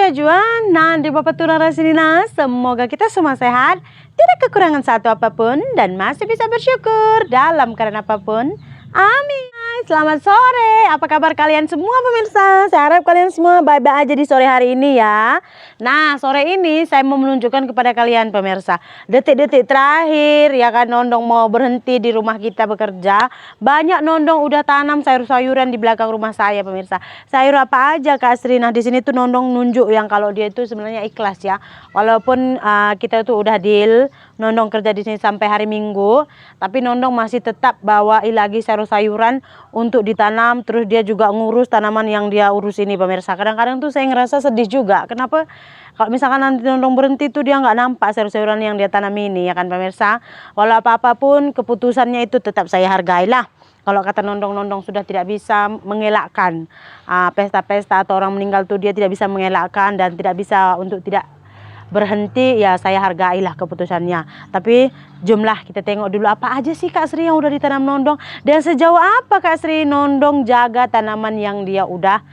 ya Juan. Nah, di Bapak Turara Sinina, semoga kita semua sehat, tidak kekurangan satu apapun, dan masih bisa bersyukur dalam keadaan apapun. Amin. Selamat sore, apa kabar kalian semua pemirsa? Saya harap kalian semua baik-baik aja di sore hari ini ya. Nah, sore ini saya mau menunjukkan kepada kalian pemirsa, detik-detik terakhir ya kan Nondong mau berhenti di rumah kita bekerja. Banyak Nondong udah tanam sayur-sayuran di belakang rumah saya pemirsa. Sayur apa aja Kak Sri? Nah, di sini tuh Nondong nunjuk yang kalau dia itu sebenarnya ikhlas ya. Walaupun kita tuh udah deal Nondong kerja di sini sampai hari Minggu, tapi Nondong masih tetap bawa lagi sayur-sayuran untuk ditanam, terus dia juga ngurus tanaman yang dia urus ini pemirsa. Kadang-kadang tuh saya ngerasa sedih juga. Kenapa? Kalau misalkan nanti Nondong berhenti tuh dia nggak nampak sayur-sayuran yang dia tanam ini ya kan pemirsa. Walau apapun keputusannya itu tetap saya hargailah. Kalau kata Nondong sudah tidak bisa mengelakkan pesta-pesta atau orang meninggal tuh dia tidak bisa mengelakkan dan tidak bisa untuk tidak berhenti, ya saya hargailah keputusannya. Tapi jumlah kita tengok dulu apa aja sih Kak Sri yang udah ditanam Nondong, dan sejauh apa Kak Sri Nondong jaga tanaman yang dia udah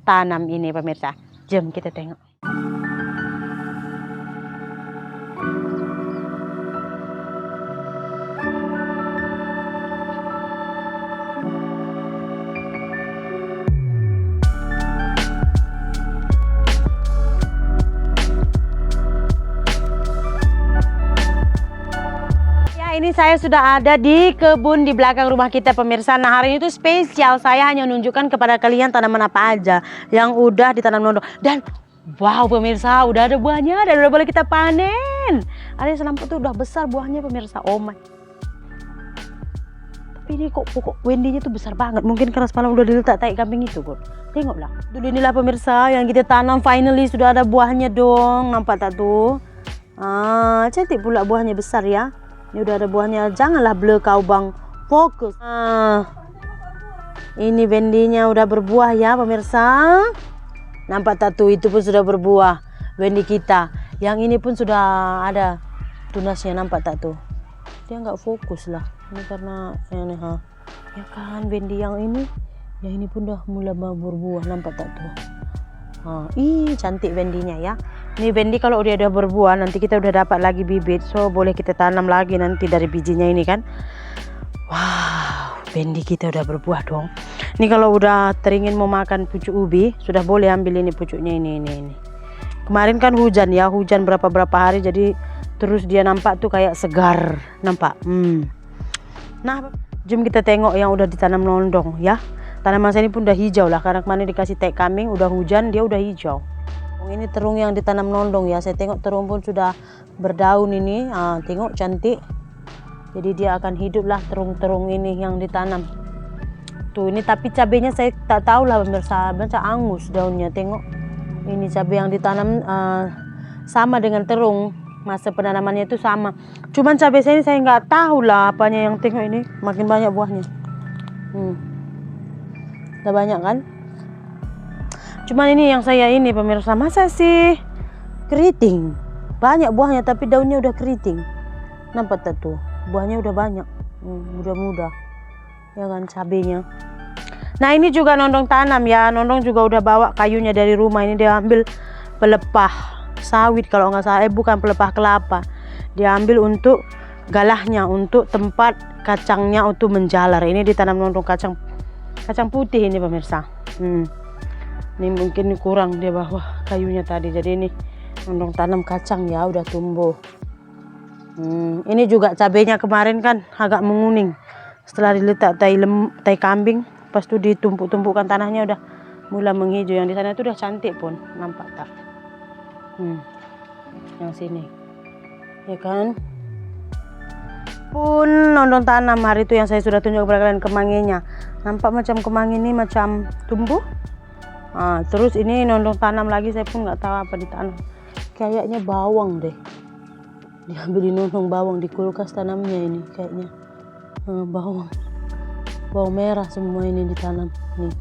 tanam ini pemirsa. Jom kita tengok. Ini saya sudah ada di kebun di belakang rumah kita pemirsa. Nah, hari ini tuh spesial, saya hanya menunjukkan kepada kalian tanaman apa aja yang udah ditanam Nondong. Dan wow pemirsa, udah ada buahnya dan udah boleh kita panen. Ada selampat tuh udah besar buahnya pemirsa. Oh my. Tapi ini kok pokok wendinya tuh besar banget. Mungkin karena semalam udah diletak tai kambing itu pun. Tengoklah. Tuh inilah pemirsa yang kita tanam, finally sudah ada buahnya dong. Nampak tak tuh? Cantik pula buahnya, besar ya. Ini udah ada buahnya, janganlah blur kau bang, fokus. Ini wendinya udah berbuah ya pemirsa. Nampak tak tuh, itu pun sudah berbuah wendi kita. Yang ini pun sudah ada tunasnya, nampak tak tuh. Dia nggak fokus lah, ini karena ini ya kan wendi yang ini pun udah mulai berbuah, nampak tak tuh. Ih cantik wendinya ya. Ini wendi kalau dia udah berbuah nanti kita udah dapat lagi bibit, so boleh kita tanam lagi nanti dari bijinya ini kan. Wow, wendi kita udah berbuah dong. Ini kalau udah teringin mau makan pucuk ubi sudah boleh ambil ini pucuknya ini. Kemarin kan hujan ya, hujan berapa hari jadi terus dia nampak tuh kayak segar, nampak. Nah, jom kita tengok yang udah ditanam Nondong ya. Tanaman saya ini pun udah hijau lah karena kemarin dikasih tai kambing, udah hujan dia udah hijau. Ini terung yang ditanam Nondong ya, saya tengok terung pun sudah berdaun ini. Tengok cantik. Jadi dia akan hidup lah terung-terung ini yang ditanam. Tuh ini tapi cabenya saya tak tahu lah pemirsa, macam angus daunnya. Tengok ini cabai yang ditanam sama dengan terung, masa penanamannya itu sama. Cuman cabai saya ini saya nggak tahu lah apanya yang, tengok ini makin banyak buahnya. Udah banyak kan? Cuman ini yang saya ini pemirsa, masa sih keriting? Banyak buahnya tapi daunnya udah keriting. Nampak tak tuh? Buahnya udah banyak. Mudah-mudah. Ya kan cabenya. Nah ini juga Nondong tanam ya. Nondong juga udah bawa kayunya dari rumah. Ini dia ambil pelepah sawit kalau nggak salah. Bukan pelepah kelapa. Dia ambil untuk galahnya, untuk tempat kacangnya untuk menjalar. Ini ditanam Nondong kacang putih ini pemirsa. Ini mungkin kurang dia bawa kayunya tadi, jadi ini Nondong tanam kacang ya, udah tumbuh. Ini juga cabenya kemarin kan agak menguning setelah diletak tai kambing, pas itu ditumpuk-tumpukkan tanahnya udah mulai menghijau. Yang di sana itu udah cantik pun, nampak tak? Yang sini ya kan pun Nondong tanam hari itu yang saya sudah tunjuk kepada kalian, kemanginya. Nampak macam kemangi ini macam tumbuh. Terus ini Nondong tanam lagi, saya pun nggak tahu apa ditanam. Kayaknya bawang deh. Diambil di Nondong bawang, di kulkas tanamnya ini kayaknya. Bawang merah semua ini ditanam. Nih,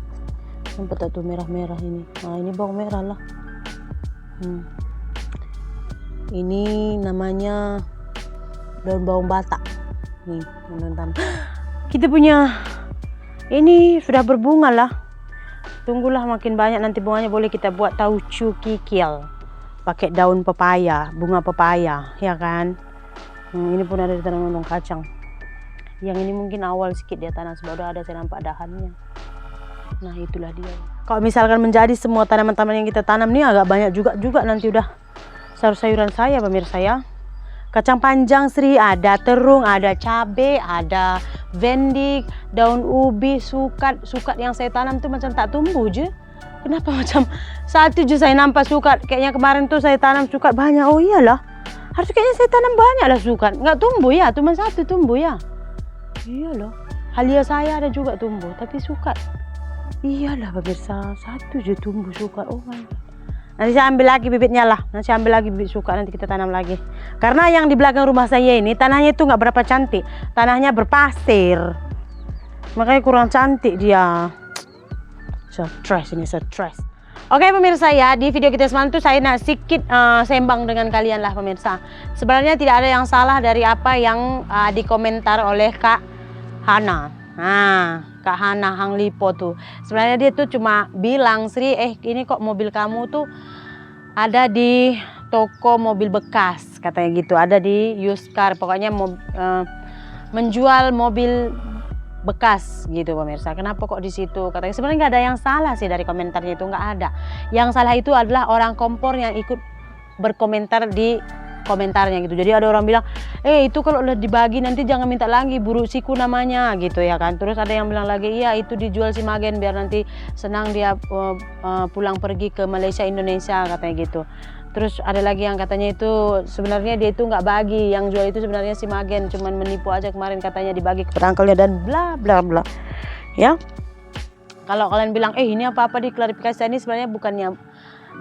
nampak tak tuh merah-merah ini. Ini bawang merah lah. Ini namanya daun bawang batak. Nih, Nondong tanam. Kita punya ini sudah berbunga lah. tunggulah makin banyak nanti bunganya, boleh kita buat tauco kikil pakai daun pepaya, bunga pepaya, ya kan. Ini pun ada di tanam lontong kacang. Yang ini mungkin awal sedikit dia tanam, sebab udah ada saya nampak dahannya. Nah itulah dia. Kalau misalkan menjadi semua tanaman-tanaman yang kita tanam nih agak banyak juga nanti udah sayur-sayuran saya pemirsa ya. Kacang panjang Sri, ada terung, ada cabe, ada vendik, daun ubi, sukat yang saya tanam tuh macam tak tumbuh je. Kenapa macam satu je saya nampak sukat? Kayaknya kemarin tuh saya tanam sukat banyak. Oh iyalah, harus kayaknya saya tanam banyak lah sukat. Nggak tumbuh ya, cuma satu tumbuh ya. Iyalah, halia saya ada juga tumbuh, tapi sukat. Iyalah pemirsa, satu je tumbuh sukat. Oh my God. Nanti saya ambil lagi bibitnya lah. Nanti saya ambil lagi bibit sukat, nanti kita tanam lagi. Karena yang di belakang rumah saya ini tanahnya itu nggak berapa cantik. Tanahnya berpasir. Makanya kurang cantik dia. Stres ini, stres. Oke pemirsa ya, di video kita semalam tuh saya nak sedikit sembang dengan kalian lah pemirsa. Sebenarnya tidak ada yang salah dari apa yang dikomentar oleh Kak Hana. Nah, Kak Hana Hang Lipo tuh. Sebenarnya dia tuh cuma bilang, Sri, ini kok mobil kamu tuh ada di toko mobil bekas, katanya gitu. Ada di used car, pokoknya menjual mobil bekas gitu pemirsa. Kenapa kok di situ? Katanya sebenarnya nggak ada yang salah sih dari komentarnya itu, nggak ada. Yang salah itu adalah orang kompor yang ikut berkomentar di komentarnya gitu. Jadi ada orang bilang, itu kalau udah dibagi nanti jangan minta lagi, buruk siku namanya gitu ya kan. Terus ada yang bilang lagi, iya itu dijual si Magen biar nanti senang dia pulang pergi ke Malaysia Indonesia, katanya gitu. Terus ada lagi yang katanya itu sebenarnya dia itu nggak bagi, yang jual itu sebenarnya si Magen, cuman menipu aja kemarin katanya dibagi ke uncle-nya dan bla bla bla. Ya. Kalau kalian bilang ini apa-apa diklarifikasi, ini sebenarnya bukannya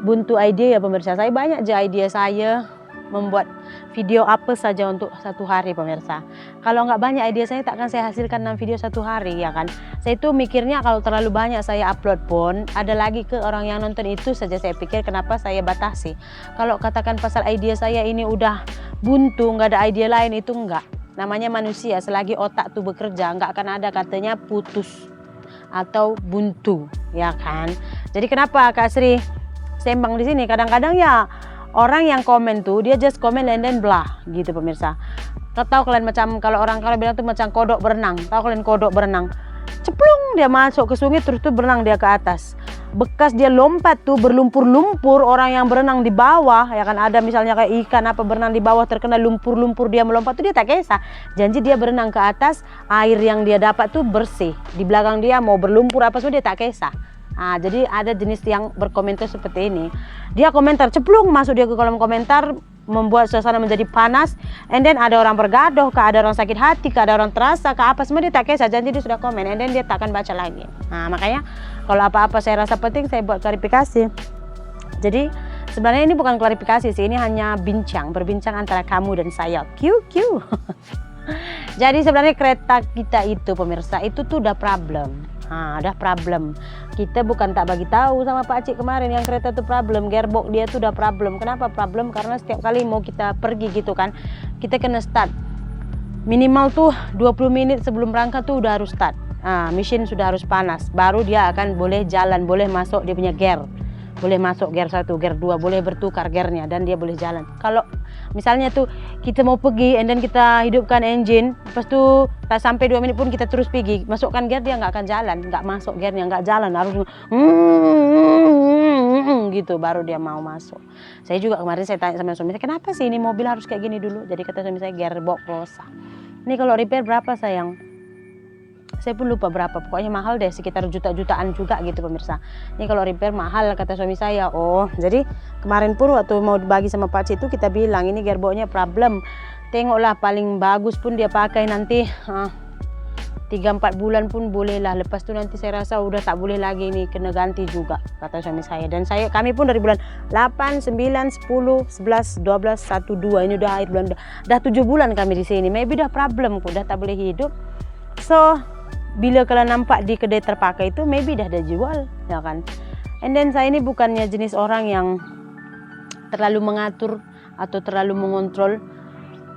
buntu ide ya pemirsa. Saya banyak aja ide saya membuat video apa saja untuk satu hari pemirsa. Kalau nggak banyak ide saya tak akan saya hasilkan 6 video satu hari ya kan. Saya itu mikirnya kalau terlalu banyak saya upload pun ada lagi ke orang yang nonton, itu saja saya pikir kenapa saya batasi. Kalau katakan pasal ide saya ini udah buntu, nggak ada ide lain, itu enggak. Namanya manusia, selagi otak tuh bekerja nggak akan ada katanya putus atau buntu ya kan. Jadi kenapa Kak Sri sembang di sini? Kadang-kadang ya orang yang komen tuh dia just komen and then blah gitu pemirsa. Tahu kalian macam kalau orang bilang tuh macam kodok berenang. Tahu kalian kodok berenang? Ceplung dia masuk ke sungai terus tuh berenang dia ke atas. Bekas dia lompat tuh berlumpur-lumpur, orang yang berenang di bawah ya kan, ada misalnya kayak ikan apa berenang di bawah terkena lumpur-lumpur dia melompat tuh dia tak kisah. Janji dia berenang ke atas, air yang dia dapat tuh bersih. Di belakang dia mau berlumpur apa semua dia tak kisah. Jadi ada jenis yang berkomentar seperti ini. Dia komentar ceplung masuk dia ke kolom komentar, membuat suasana menjadi panas. And then ada orang bergaduh, ada orang sakit hati, ada orang terasa, apa semua dia tak kisah. Janji dia sudah komen, and then dia tak akan baca lagi. Makanya kalau apa-apa saya rasa penting saya buat klarifikasi. Jadi sebenarnya ini bukan klarifikasi sih, ini hanya berbincang antara kamu dan saya. QQ. Jadi sebenarnya kereta kita itu pemirsa itu tuh udah problem. Ada problem. Kita bukan tak bagi tahu sama Pak Cik kemarin yang kereta itu problem, gearbox dia tuh udah problem. Kenapa problem? Karena setiap kali mau kita pergi gitu kan, kita kena start. Minimal tuh 20 menit sebelum berangkat tuh udah harus start. Mesin sudah harus panas, baru dia akan boleh jalan, boleh masuk dia punya gear. Boleh masuk gear 1, gear 2, boleh bertukar gearnya dan dia boleh jalan. Kalau misalnya tuh kita mau pergi and then kita hidupkan engine, lepas tuh tak sampai 2 menit pun kita terus pergi, masukkan gear, dia nggak akan jalan, nggak masuk gearnya, nggak jalan, harus gitu baru dia mau masuk. Saya juga kemarin saya tanya sama suami saya, kenapa sih ini mobil harus kayak gini dulu? Jadi kata suami saya, gearbox rusak. Ini kalau repair berapa sayang? Saya pun lupa berapa, pokoknya mahal deh, sekitar jutaan juga gitu pemirsa. Ini kalau repair mahal kata suami saya. Jadi kemarin pun waktu mau dibagi sama Pak Cik itu kita bilang ini gearboxnya problem. Tengoklah paling bagus pun dia pakai nanti 3-4 bulan pun boleh lah. Lepas tu nanti saya rasa udah tak boleh lagi, ini kena ganti juga kata suami saya. Dan kami pun dari bulan 8, 9, 10, 11, 12, 1, 2 ini udah akhir bulan, dah 7 bulan kami di sini. Maybe dah problem kok, dah tak boleh hidup. So bila kalian nampak di kedai terpakai itu maybe dah ada jual ya kan. And then saya ini bukannya jenis orang yang terlalu mengatur atau terlalu mengontrol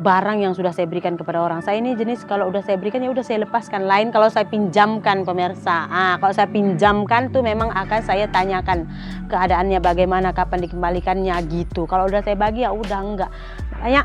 barang yang sudah saya berikan kepada orang. Saya ini jenis kalau udah saya berikan ya udah saya lepaskan. Lain kalau saya pinjamkan pemirsa. Kalau saya pinjamkan tuh memang akan saya tanyakan keadaannya bagaimana, kapan dikembalikannya gitu. Kalau udah saya bagi ya udah enggak. Makanya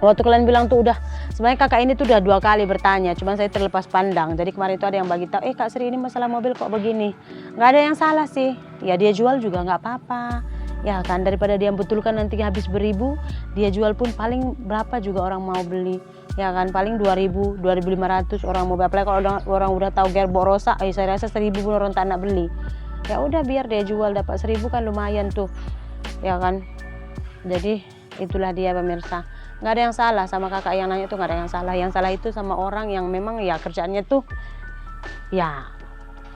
waktu kalian bilang tuh udah, sebenarnya kakak ini tuh udah 2 kali bertanya, cuman saya terlepas pandang. Jadi kemarin itu ada yang bagi tahu, Kak Sri ini masalah mobil kok begini. Nggak ada yang salah sih, ya dia jual juga nggak apa-apa. Ya kan, daripada dia betulkan nanti habis beribu, dia jual pun paling berapa juga orang mau beli. Ya kan, paling 2000, 2500 orang mau beli. Apalagi kalau orang udah tahu gearbox rosak, saya rasa 1000 pun orang tak nak beli. Ya udah biar dia jual, dapat 1000 kan lumayan tuh. Ya kan. Jadi itulah dia pemirsa. Nggak ada yang salah sama kakak yang nanya tuh, nggak ada yang salah. Yang salah itu sama orang yang memang ya kerjaannya tuh ya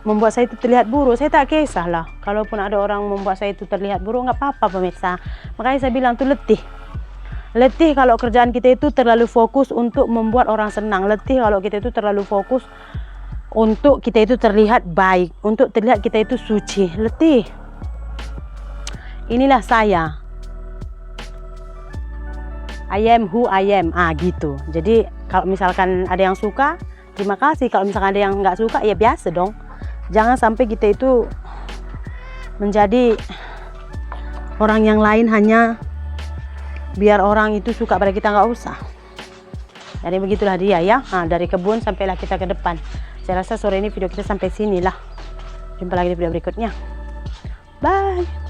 membuat saya itu terlihat buruk. Saya tak kisah lah, kalaupun ada orang membuat saya itu terlihat buruk, nggak apa-apa pemirsa. Makanya saya bilang tuh letih kalau kerjaan kita itu terlalu fokus untuk membuat orang senang. Letih kalau kita itu terlalu fokus untuk kita itu terlihat baik, untuk terlihat kita itu suci. Letih. Inilah saya, I am who I am, gitu. Jadi kalau misalkan ada yang suka, terima kasih. Kalau misalkan ada yang nggak suka, ya biasa dong. Jangan sampai kita itu menjadi orang yang lain hanya biar orang itu suka pada kita, nggak usah. Jadi begitulah dia ya. Dari kebun sampailah kita ke depan. Saya rasa sore ini video kita sampai sini lah. Jumpa lagi di video berikutnya. Bye.